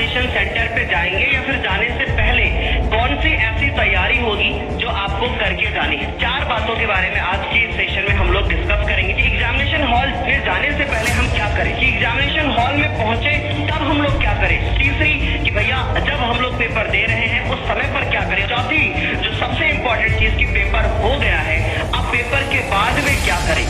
Examination centre पे जाएंगे या फिर जाने से पहले कौन सी ऐसी तैयारी होगी जो आपको करके जानी है। 4 बातों के बारे में आज की सेशन में हम लोग डिस्कस करेंगे कि एग्जामिनेशन हॉल में जाने से पहले हम क्या करें, कि एग्जामिनेशन हॉल में पहुंचे तब हम लोग क्या करें। तीसरी कि भैया जब हम लोग पेपर दे रहे हैं उस समय पर क्या करें। चौथी जो सबसे इंपॉर्टेंट चीज की पेपर हो गया है, अब पेपर के बाद में क्या करें।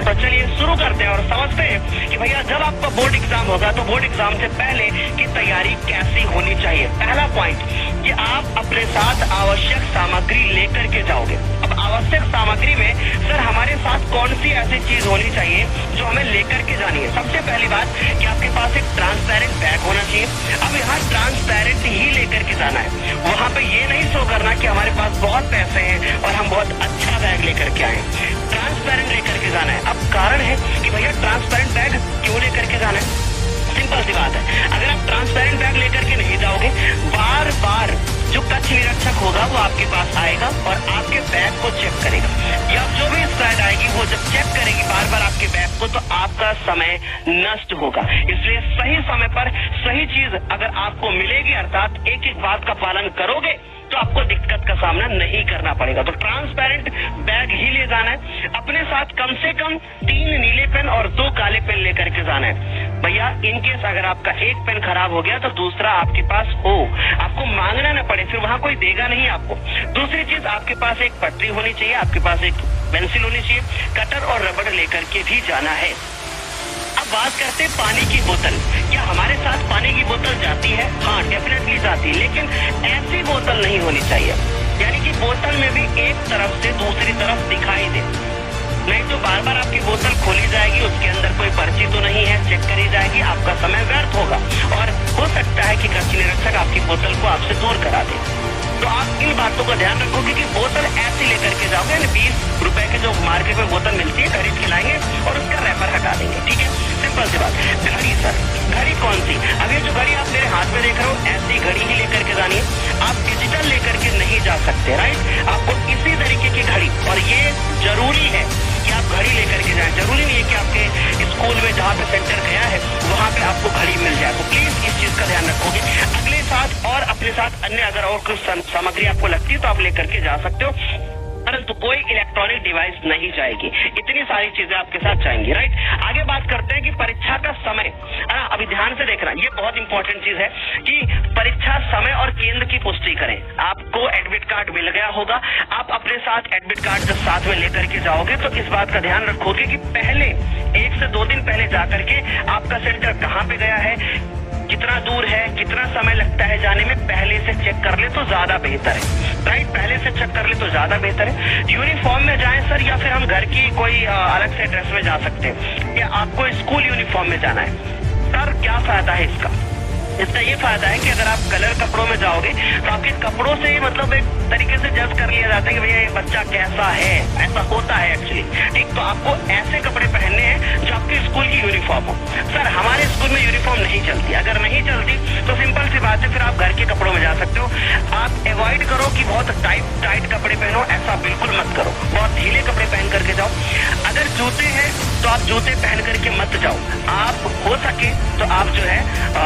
तो चलिए शुरू करते हैं और समझते हैं कि भैया जब आपका बोर्ड एग्जाम होगा तो बोर्ड एग्जाम से पहले की तैयारी कैसी होनी चाहिए। पहला पॉइंट कि आप अपने साथ आवश्यक सामग्री लेकर के जाओगे। अब आवश्यक सामग्री में सर हमारे साथ कौन सी ऐसी चीज होनी चाहिए जो हमें लेकर के जानी है। सबसे पहली बात कि आपके पास एक ट्रांसपेरेंट बैग होना चाहिए। अब यहाँ ट्रांसपेरेंट ही लेकर के जाना है, वहाँ पे ये नहीं शो करना कि हमारे पास बहुत पैसे हैं और हम बहुत अच्छा बैग लेकर के आए। ट्रांसपेरेंट लेकर के जाना है। अब कारण है कि भैया ट्रांसपेरेंट बैग क्यों लेकर के जाना है। सिंपल सी बात है, अगर आप ट्रांसपेरेंट बैग लेकर के नहीं जाओगे, बार बार जो कक्ष निरीक्षक होगा वो आपके पास आएगा और आपके बैग को चेक करेगा, या जो भी स्क्वाड आएगी वो जब चेक करेगी बार बार आपके बैग को, तो आपका समय नष्ट होगा। इसलिए सही समय पर सही चीज अगर आपको मिलेगी, अर्थात एक एक बात का पालन करोगे तो आपको दिक्कत का सामना नहीं करना पड़ेगा। तो ट्रांसपेरेंट बैग ही ले जाना है। अपने साथ कम से कम 3 नीले पेन और 2 काले पेन लेकर के जाना है। भैया इनकेस अगर आपका एक पेन खराब हो गया तो दूसरा आपके पास हो, आपको मांगना न पड़े, फिर वहां कोई देगा नहीं आपको। दूसरी चीज आपके पास एक पटरी होनी चाहिए, आपके पास एक पेंसिल होनी चाहिए, कटर और रबड़ लेकर के भी जाना है। अब बात करते हैं पानी की बोतल। क्या हमारे साथ पानी की बोतल जाती है? हाँ डेफिनेटली जाती है, लेकिन ऐसी बोतल नहीं होनी चाहिए, यानी कि बोतल में भी एक तरफ से दूसरी तरफ दिखाई दे, नहीं तो बार बार आपकी बोतल खोली जाएगी, उसके अंदर कोई पर्ची तो नहीं है, चेक करी जाएगी, आपका समय व्यर्थ होगा और हो सकता है कि कक्ष निरीक्षक आपकी बोतल को आपसे दूर करा दे। तो आप इन बातों का ध्यान रखोगे कि बोतल ऐसी लेकर के जाओगे, 20 रुपए के जो मार्केट में बोतल मिलती है खरीद के लाएंगे और उसका रैपर हटा देंगे। ठीक है, सिंपल सी बात। घड़ी सर, घड़ी कौन सी? अब ये जो घड़ी आप मेरे हाथ में देख रहे हो, ऐसी घड़ी ही लेकर के जानी है। आप डिजिटल लेकर के नहीं जा सकते, राइट। आपको इसी तरीके की घड़ी, और ये जरूरी है कि आप घड़ी लेकर के जाएं। जरूरी नहीं है कि आपके स्कूल में जहाँ पे सेंटर गया है वहाँ पे आपको घड़ी मिल जाए। तो प्लीज इस चीज का ध्यान रखोगे। अगले साथ और अपने साथ अन्य अगर और कुछ सामग्री आपको लगती है तो आप लेकर के जा सकते हो, परंतु कोई इलेक्ट्रॉनिक डिवाइस नहीं जाएगी। इतनी सारी चीजें आपके साथ जाएंगी, राइट। आगे बात करते हैं कि परीक्षा का समय। अभी ध्यान से देखना, ये बहुत इंपॉर्टेंट चीज है कि परीक्षा समय और केंद्र की पुष्टि करें। आपको एडमिट कार्ड मिल गया होगा, आप अपने साथ एडमिट कार्ड जब साथ में लेकर के जाओगे तो इस बात का ध्यान रखोगे कि पहले 1 से 2 दिन पहले जाकर के आपका सेंटर कहाँ पे गया है, कितना दूर है, कितना समय लगता है जाने में, पहले से चेक कर ले तो ज्यादा बेहतर है, राइट। पहले से चेक कर ले तो ज्यादा बेहतर है। यूनिफॉर्म में जाएं सर, या फिर हम घर की कोई अलग से ड्रेस में जा सकते हैं, या आपको स्कूल यूनिफॉर्म में जाना है। सर क्या फायदा है इसका? इसका ये फायदा है कि अगर आप कलर कपड़ों में जाओगे तो आपके कपड़ों से मतलब एक तरीके से जज कर लिया जाता है कि भैया ये बच्चा कैसा है। ऐसा होता है एक्चुअली, ठीक। तो आपको ऐसे कपड़े पहनने हैं जो आपके स्कूल की यूनिफॉर्म हो। सर हमारे स्कूल में यूनिफॉर्म नहीं चलती, अगर नहीं चलती तो सिंपल सी बात है, फिर आप घर के कपड़ों में जा सकते हो। आप अवॉइड करो कि बहुत टाइट कपड़े पहनो, ऐसा बिल्कुल मत करो। बहुत ढीले कपड़े पहन करके जाओ। अगर जूते हैं तो आप जूते पहन करके मत जाओ। आप हो सके तो आप जो है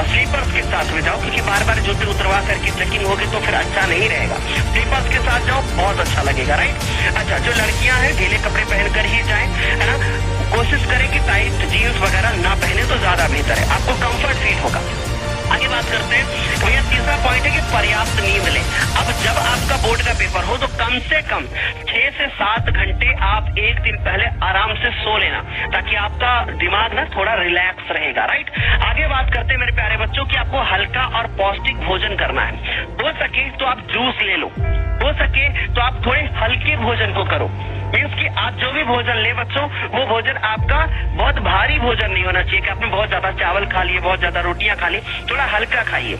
स्लीपर्स के साथ में जाओ, क्योंकि बार बार जूते उतरवा करके चेकिंग होगी तो फिर अच्छा नहीं रहेगा। स्लीपर्स के साथ जाओ, बहुत अच्छा लगेगा, राइट। अच्छा, जो लड़कियां हैं ढीले कपड़े पहनकर ही जाएं, है ना। कोशिश करें कि टाइट जीन्स वगैरह ना पहने तो ज्यादा बेहतर है, आपको कंफर्ट फील होगा। आगे बात करते हैं भैया, तीसरा पॉइंट है कि पर्याप्त नींद लें। अब जब आपका बोर्ड का पेपर हो तो कम से कम 6 से 7 घंटे आप एक दिन पहले आराम से सो लेना, ताकि आपका दिमाग ना थोड़ा रिलैक्स रहेगा, राइट। आगे बात करते हैं मेरे प्यारे बच्चों कि आपको हल्का और पौष्टिक भोजन करना है। हो सके तो आप जूस ले लो, हो सके तो आप थोड़े हल्के भोजन को करो। मीन्स कि आप जो भी भोजन ले बच्चों, वो भोजन आपका बहुत भारी भोजन नहीं होना चाहिए कि आपने बहुत ज्यादा चावल खा लिए, बहुत ज्यादा रोटियां खा ली। थोड़ा हल्का खाइए।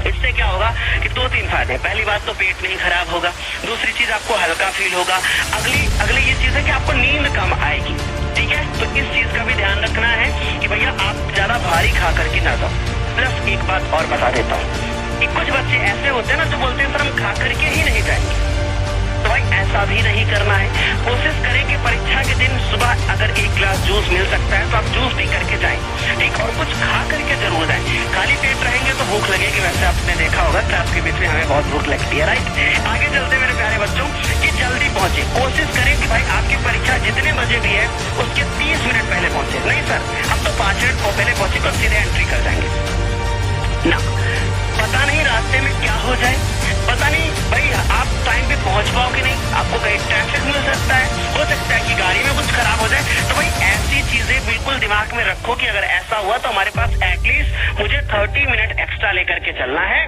इससे क्या होगा कि 2-3 फायदे। पहली बात तो पेट नहीं खराब होगा, दूसरी चीज आपको हल्का फील होगा, अगली ये चीज है कि आपको नींद कम आएगी, ठीक है। तो इस चीज का भी ध्यान रखना है कि भैया आप ज्यादा भारी खा करके ना जाओ। प्लस एक बात और बता देता हूँ कि कुछ बच्चे ऐसे होते हैं ना जो बोलते हैं सर हम खा करके ही नहीं जाएंगे, तो भाई ऐसा भी नहीं करना है। कोशिश करें कि परीक्षा के दिन सुबह अगर 1 गिलास जूस मिल सकता है तो आप जूस पी करके जाएं, ठीक। और कुछ खा करके जरूर जाएं। भूख लगेगी, वैसे आपने देखा होगा क्लास के बीच में हमें बहुत भूख लगती है, राइट। आगे चलते मेरे प्यारे बच्चों कि जल्दी पहुंचे, कोशिश करें कि भाई आपकी परीक्षा जितने बजे भी है उसके 30 मिनट पहले पहुंचे। नहीं सर हम तो 5 मिनट पहले पहुंचे तो सीधे एंट्री कर जाएंगे ना, पता नहीं रास्ते में क्या हो जाए, पता नहीं भाई आप टाइम पे पहुंच पाओगे नहीं, आपको कहीं ट्रैफिक मिल सकता है, हो सकता है कि गाड़ी में कुछ खराब हो जाए। तो भाई ऐसी चीजें बिल्कुल दिमाग में रखो कि अगर ऐसा हुआ तो हमारे पास एटलीस्ट मुझे 30 मिनट एक्स्ट्रा लेकर के चलना है,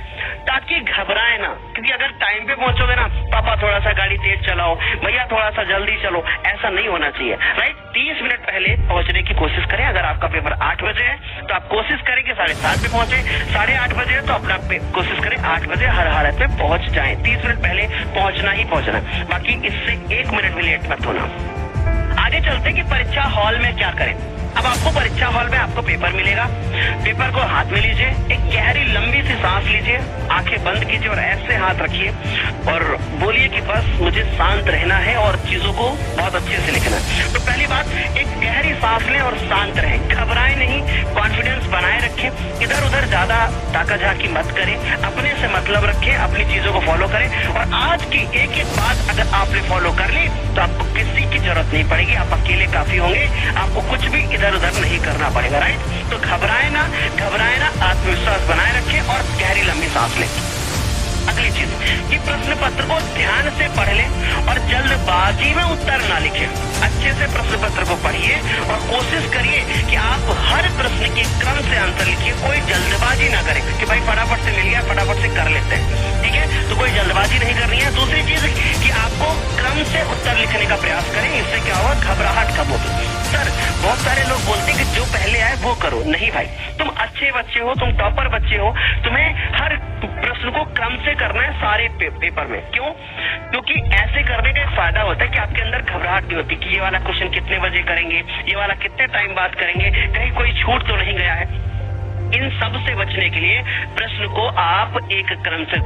ताकि घबराए ना। क्योंकि अगर टाइम पे पहुंचोगे ना, पापा थोड़ा सा गाड़ी तेज चलाओ, भैया थोड़ा सा जल्दी चलो, ऐसा नहीं होना चाहिए, राइट। 30 मिनट पहले पहुंचने की कोशिश करें। अगर आपका पेपर 8 बजे है तो आप कोशिश करें कि 7:30 पे पहुंचे, 8:30 बजे है तो अपना कोशिश करें 8 बजे हर हालत में पहुंच जाएं। 30 मिनट पहले पहुंचना ही पहुंचना, बाकी इससे 1 मिनट भी लेट मत होना। आगे चलते कि परीक्षा हॉल में क्या करें। अब आपको परीक्षा हॉल में आपको पेपर मिलेगा, पेपर को हाथ में लीजिए, एक गहरी लंबी सी सांस लीजिए, आंखें बंद कीजिए और ऐसे हाथ रखिए और बोलिए कि बस मुझे शांत रहना है और चीजों को बहुत अच्छे से लिखना है। तो पहली बात, एक गहरी सांस लें और शांत रहें, घबराएं नहीं, कॉन्फिडेंस बनाए रखें, इधर उधर ज्यादा ताका-झाकी मत करें, अपने से मतलब रखें, अपनी चीजों को फॉलो करें। और आज की एक एक बात अगर आपने फॉलो कर ली तो आपको किसी की जरूरत नहीं पड़ेगी, आप अकेले काफी होंगे, आपको कुछ भी इधर उधर नहीं करना पड़ेगा, राइट। तो घबराए ना, आत्मविश्वास बनाए रखें और गहरी लंबी सांस लें। अगली चीज कि प्रश्न पत्र को ध्यान से पढ़ लें और जल्दबाजी में उत्तर ना लिखें। अच्छे से प्रश्न पत्र को पढ़िए और कोशिश करिए कि आप हर प्रश्न के क्रम से आंसर लिखिए, कोई जल्दबाजी ना करें कि भाई फटाफट से मिल गया फटाफट से कर लेते हैं, ठीक है। तो कोई जल्दबाजी नहीं करनी है। दूसरी चीज कि आपको क्रम से उत्तर लिखने का प्रयास करें, इससे क्या होगा, घबराहट कम होगी। सर बहुत सारे लोग बोलते हैं कि जो पहले आए वो करो, नहीं भाई, तुम अच्छे बच्चे हो, तुम टॉपर बच्चे हो, तुम्हें हर प्रश्न को क्रम से करना है सारे पेपर में। क्यों? क्योंकि ऐसे करने का एक फायदा होता है कि आपके अंदर घबराहट नहीं होती कि ये वाला क्वेश्चन कितने बजे करेंगे, ये वाला कितने टाइम बाद करेंगे, कहीं कोई छूट तो नहीं गया है। इन सब से बचने के लिए प्रश्न को आप एक क्रम से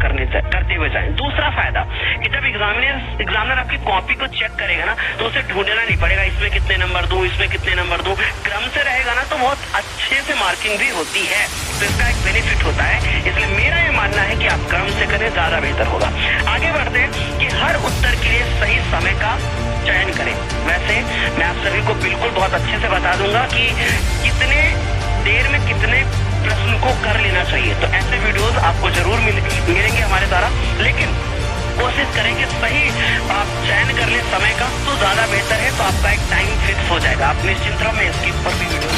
करते हुए जाएं। दूसरा फायदा कि जब एग्जामिनर आपकी कॉपी को चेक करेगा ना तो उसे ढूंढना नहीं पड़ेगा इसमें कितने नंबर दूं, इसमें कितने नंबर दूं। क्रम से रहेगा ना तो बहुत अच्छे से मार्किंग भी होती है, तो इसका एक बेनिफिट होता है। इसलिए मेरा ये मानना है कि आप क्रम से करें, ज्यादा बेहतर होगा। आगे बढ़ते हैं कि हर उत्तर के लिए सही समय का चयन करें। वैसे मैं आप सभी को बिल्कुल बहुत अच्छे से बता दूंगा कि कितने देर में कितने प्रश्न को कर लेना चाहिए, तो ऐसे वीडियोस आपको जरूर मिलेंगे हमारे द्वारा। लेकिन कोशिश करें कि सही आप चयन कर लें समय का, तो ज्यादा बेहतर है, तो आपका एक टाइम फिक्स हो जाएगा। आप निश्चिंत रहो, मैं इसकी ऊपर भी वीडियो